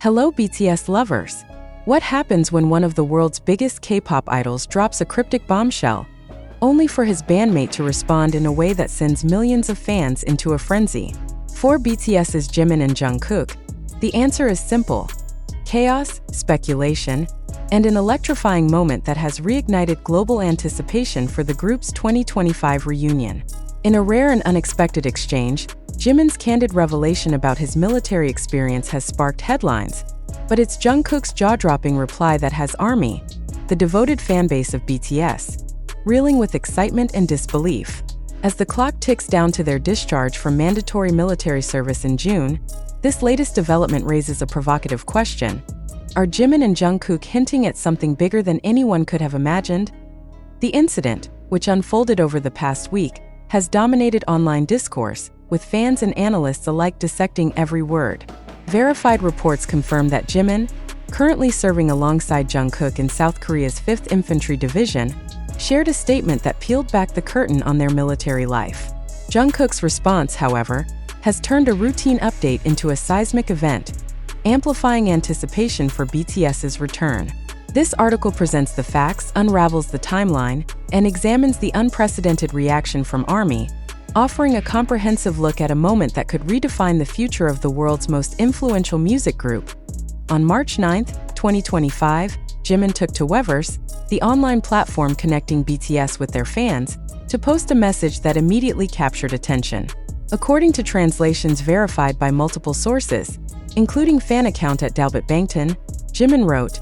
Hello BTS lovers! What happens when one of the world's biggest K-pop idols drops a cryptic bombshell, only for his bandmate to respond in a way that sends millions of fans into a frenzy? For BTS's Jimin and Jungkook, the answer is simple: chaos, speculation, and an electrifying moment that has reignited global anticipation for the group's 2025 reunion. In a rare and unexpected exchange, Jimin's candid revelation about his military experience has sparked headlines, but it's Jungkook's jaw-dropping reply that has ARMY, the devoted fanbase of BTS, reeling with excitement and disbelief. As the clock ticks down to their discharge from mandatory military service in June, this latest development raises a provocative question. Are Jimin and Jungkook hinting at something bigger than anyone could have imagined? The incident, which unfolded over the past week, has dominated online discourse, with fans and analysts alike dissecting every word. Verified reports confirm that Jimin, currently serving alongside Jungkook in South Korea's 5th Infantry Division, shared a statement that peeled back the curtain on their military life. Jungkook's response, however, has turned a routine update into a seismic event, amplifying anticipation for BTS's return. This article presents the facts, unravels the timeline, and examines the unprecedented reaction from ARMY, offering a comprehensive look at a moment that could redefine the future of the world's most influential music group. On March 9, 2025, Jimin took to Weverse, the online platform connecting BTS with their fans, to post a message that immediately captured attention. According to translations verified by multiple sources, including fan account at Dalbert Bangtan, Jimin wrote,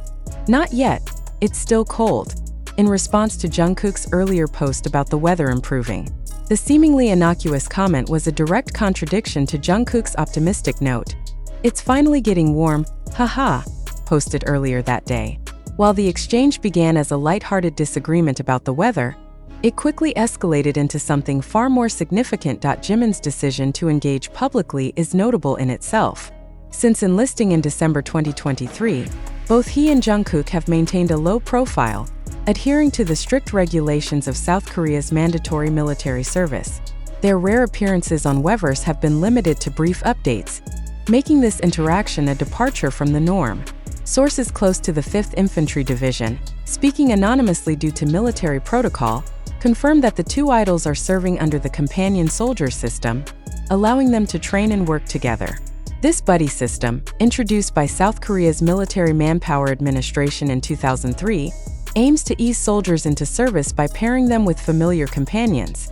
"Not yet, it's still cold," in response to Jungkook's earlier post about the weather improving. The seemingly innocuous comment was a direct contradiction to Jungkook's optimistic note. "It's finally getting warm, haha," posted earlier that day. While the exchange began as a lighthearted disagreement about the weather, it quickly escalated into something far more significant. Jimin's decision to engage publicly is notable in itself. Since enlisting in December 2023, both he and Jungkook have maintained a low profile, adhering to the strict regulations of South Korea's mandatory military service. Their rare appearances on Weverse have been limited to brief updates, making this interaction a departure from the norm. Sources close to the 5th Infantry Division, speaking anonymously due to military protocol, confirm that the two idols are serving under the companion soldier system, allowing them to train and work together. This buddy system, introduced by South Korea's Military Manpower Administration in 2003, aims to ease soldiers into service by pairing them with familiar companions,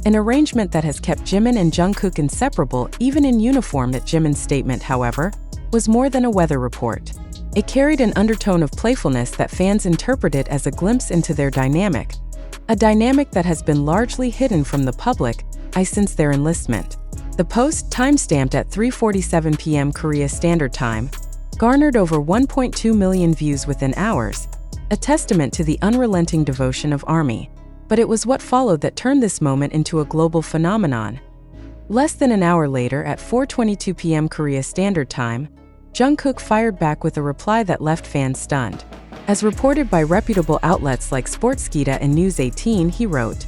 an arrangement that has kept Jimin and Jungkook inseparable even in uniform. Jimin's statement, however, was more than a weather report. It carried an undertone of playfulness that fans interpreted as a glimpse into their dynamic, a dynamic that has been largely hidden from the public since their enlistment. The post, timestamped at 3:47 p.m. Korea Standard Time, garnered over 1.2 million views within hours, a testament to the unrelenting devotion of ARMY. But it was what followed that turned this moment into a global phenomenon. Less than an hour later, at 4:22 p.m. Korea Standard Time, Jungkook fired back with a reply that left fans stunned. As reported by reputable outlets like Sportskita and News 18, he wrote,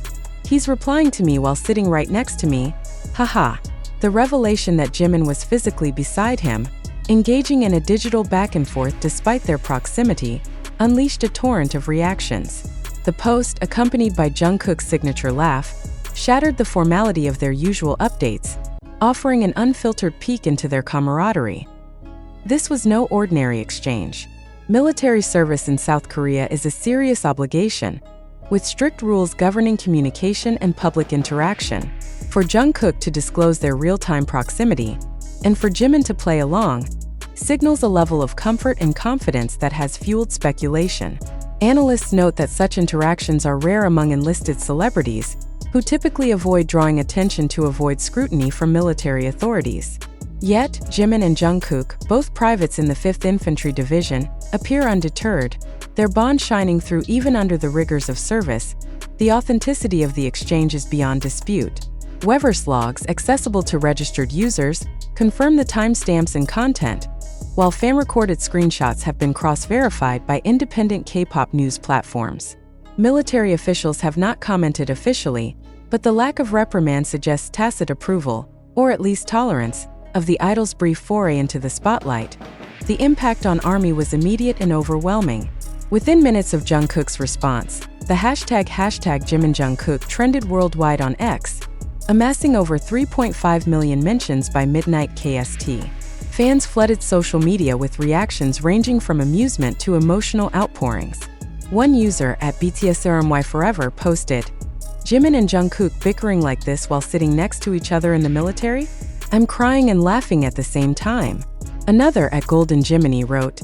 "He's replying to me while sitting right next to me, haha." The revelation that Jimin was physically beside him, engaging in a digital back and forth despite their proximity, unleashed a torrent of reactions. The post, accompanied by Jungkook's signature laugh, shattered the formality of their usual updates, offering an unfiltered peek into their camaraderie. This was no ordinary exchange. Military service in South Korea is a serious obligation, with strict rules governing communication and public interaction. For Jungkook to disclose their real-time proximity, and for Jimin to play along, signals a level of comfort and confidence that has fueled speculation. Analysts note that such interactions are rare among enlisted celebrities, who typically avoid drawing attention to avoid scrutiny from military authorities. Yet, Jimin and Jungkook, both privates in the 5th Infantry Division, appear undeterred, their bond shining through even under the rigors of service. The authenticity of the exchange is beyond dispute. Weverse logs, accessible to registered users, confirm the timestamps and content, while fan-recorded screenshots have been cross-verified by independent K-pop news platforms. Military officials have not commented officially, but the lack of reprimand suggests tacit approval, or at least tolerance, of the idol's brief foray into the spotlight. The impact on ARMY was immediate and overwhelming. Within minutes of Jungkook's response, the hashtag Jimin Jungkook trended worldwide on X, amassing over 3.5 million mentions by midnight KST. Fans flooded social media with reactions ranging from amusement to emotional outpourings. One user at BTS Forever posted, "Jimin and Jungkook bickering like this while sitting next to each other in the military? I'm crying and laughing at the same time." Another at Golden Jiminy wrote,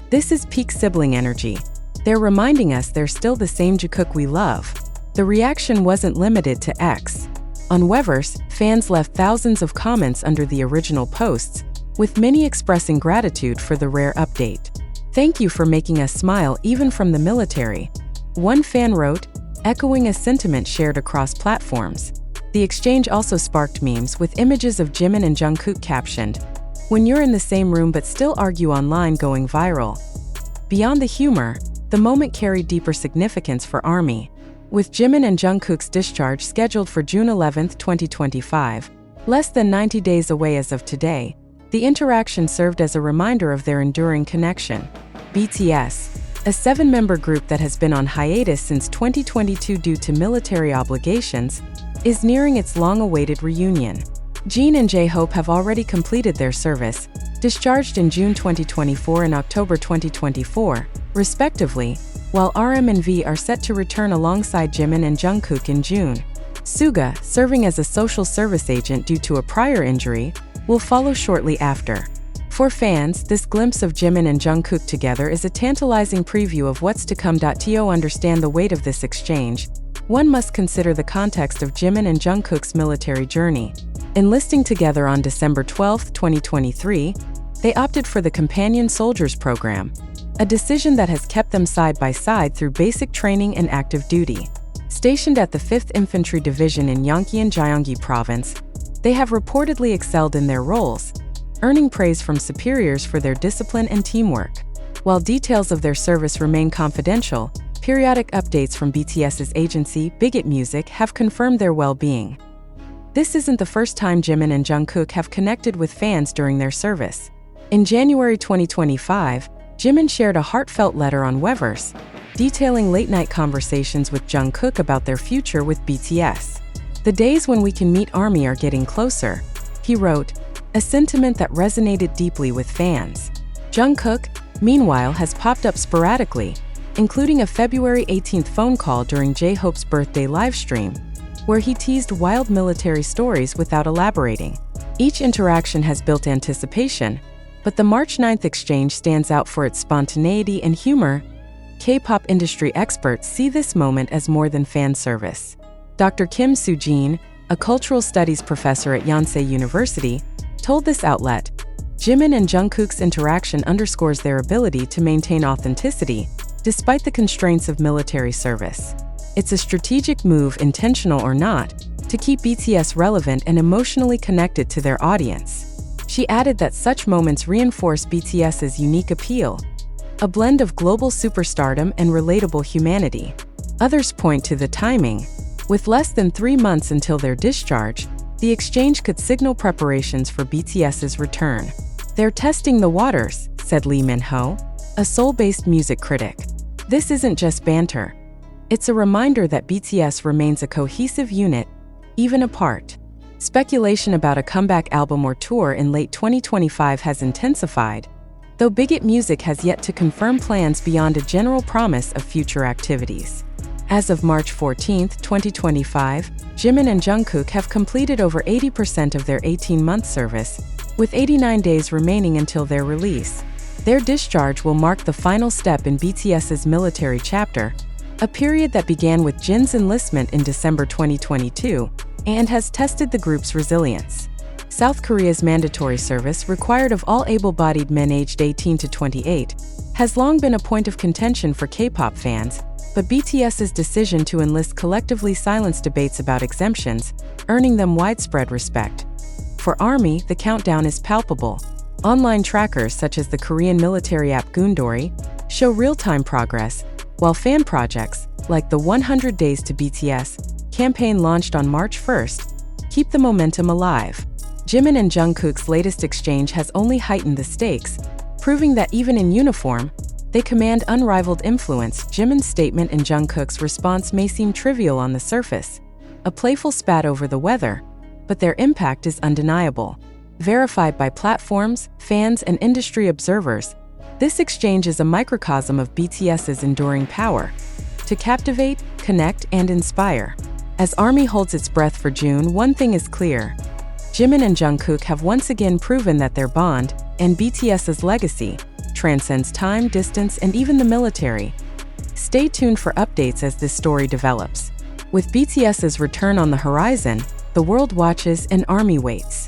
"This is peak sibling energy. They're reminding us they're still the same Jungkook we love." The reaction wasn't limited to X. On Weverse, fans left thousands of comments under the original posts, with many expressing gratitude for the rare update. "Thank you for making us smile even from the military," one fan wrote, echoing a sentiment shared across platforms. The exchange also sparked memes with images of Jimin and Jungkook captioned, "When you're in the same room but still argue online," going viral. Beyond the humor, the moment carried deeper significance for ARMY. With Jimin and Jungkook's discharge scheduled for June 11, 2025, less than 90 days away as of today, the interaction served as a reminder of their enduring connection. BTS, a 7-member group that has been on hiatus since 2022 due to military obligations, is nearing its long-awaited reunion. Jin and J-Hope have already completed their service, discharged in June 2024 and October 2024, respectively, while RM and V are set to return alongside Jimin and Jungkook in June. Suga, serving as a social service agent due to a prior injury, will follow shortly after. For fans, this glimpse of Jimin and Jungkook together is a tantalizing preview of what's to come. To understand the weight of this exchange, one must consider the context of Jimin and Jungkook's military journey. Enlisting together on December 12, 2023, they opted for the Companion Soldiers program, a decision that has kept them side by side through basic training and active duty. Stationed at the 5th Infantry Division in Yongkyon, Gyeonggi Province, they have reportedly excelled in their roles, earning praise from superiors for their discipline and teamwork. While details of their service remain confidential, periodic updates from BTS's agency, Bigot Music, have confirmed their well-being. This isn't the first time Jimin and Jungkook have connected with fans during their service. In January 2025, Jimin shared a heartfelt letter on Weverse, detailing late-night conversations with Jungkook about their future with BTS. "The days when we can meet ARMY are getting closer," he wrote, a sentiment that resonated deeply with fans. Jungkook, meanwhile, has popped up sporadically, including a February 18th phone call during J-Hope's birthday livestream, where he teased wild military stories without elaborating. Each interaction has built anticipation, but the March 9th exchange stands out for its spontaneity and humor. K-pop industry experts see this moment as more than fan service. Dr. Kim Soo-jin, a cultural studies professor at Yonsei University, told this outlet, "Jimin and Jungkook's interaction underscores their ability to maintain authenticity, despite the constraints of military service. It's a strategic move, intentional or not, to keep BTS relevant and emotionally connected to their audience." She added that such moments reinforce BTS's unique appeal, a blend of global superstardom and relatable humanity. Others point to the timing. With less than 3 months until their discharge, the exchange could signal preparations for BTS's return. "They're testing the waters," said Lee Min-ho, a Seoul-based music critic. "This isn't just banter. It's a reminder that BTS remains a cohesive unit, even apart." Speculation about a comeback album or tour in late 2025 has intensified, though Bigot Music has yet to confirm plans beyond a general promise of future activities. As of March 14, 2025, Jimin and Jungkook have completed over 80% of their 18-month service, with 89 days remaining until their release. Their discharge will mark the final step in BTS's military chapter, a period that began with Jin's enlistment in December 2022 and has tested the group's resilience. South Korea's mandatory service, required of all able-bodied men aged 18 to 28, has long been a point of contention for K-pop fans, but BTS's decision to enlist collectively silenced debates about exemptions, earning them widespread respect. For ARMY, the countdown is palpable. Online trackers such as the Korean military app Gundori show real-time progress, while fan projects, like the 100 Days to BTS campaign launched on March 1st, keep the momentum alive. Jimin and Jungkook's latest exchange has only heightened the stakes, proving that even in uniform, they command unrivaled influence. Jimin's statement and Jungkook's response may seem trivial on the surface, a playful spat over the weather, but their impact is undeniable. Verified by platforms, fans, and industry observers, this exchange is a microcosm of BTS's enduring power to captivate, connect, and inspire. As ARMY holds its breath for June, one thing is clear. Jimin and Jungkook have once again proven that their bond, and BTS's legacy, transcends time, distance, and even the military. Stay tuned for updates as this story develops. With BTS's return on the horizon, the world watches and ARMY waits.